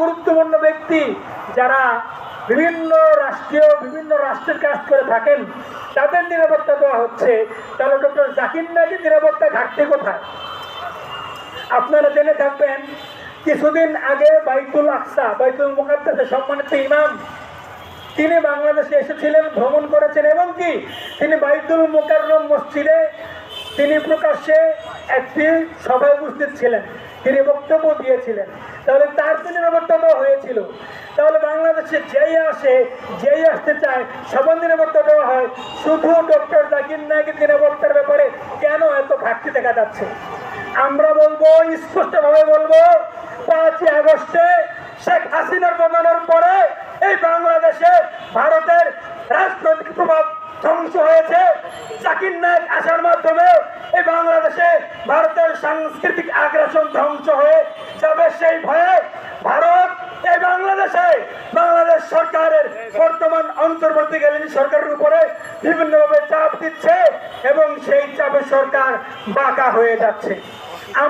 গুরুত্বপূর্ণ ব্যক্তি যারা বিভিন্ন রাষ্ট্রের কাজ করে থাকেন তাদের নিরাপত্তা দেওয়া হচ্ছে, তাহলে ডক্টর জাকির নায়েকের নিরাপত্তা ঘাটতি কোথায়? আপনারা জেনে থাকবেন কিছুদিন আগে বাইতুল আকসা, বাইতুল মুকাদ্দাসের সম্মানিত ইমাম তিনি বাংলাদেশে এসেছিলেন, ভ্রমণ করেছেন এবং কি তিনি বাইতুল মুকাররম মসজিদে তিনি প্রকাশ্যে একটি সভায় উপস্থিত ছিলেন, তিনি বক্তব্য দিয়েছিলেন। তাহলে তার তো নিরাপত্তা দেওয়া হয়েছিল। তাহলে বাংলাদেশে যেই আসতে চায় সবার নিরাপত্তা দেওয়া হয়, শুধু ডক্টর জাকির নায়েকের নিরাপত্তার ব্যাপারে কেন এত ঘাটতি দেখা যাচ্ছে? আমরা বলবো, স্পষ্টভাবে বলবো, 5ই আগস্টে শেখ হাসিনার পতনের পরে এই বাংলাদেশে ভারতের রাজনৈতিক প্রভাব ধ্বংস হয়েছে। জাকির নায়েক আসার মাধ্যমে এই বাংলাদেশে ভারতের সাংস্কৃতিক আগ্রাসন ধ্বংস হয়ে যাবে। সেই ভয়ে ভারত এই বাংলাদেশ সরকারের বর্তমান অন্তর্বর্তীকালীন সরকারের উপরে বিভিন্নভাবে চাপ দিচ্ছে এবং সেই চাপে সরকার বাঁকা হয়ে যাচ্ছে।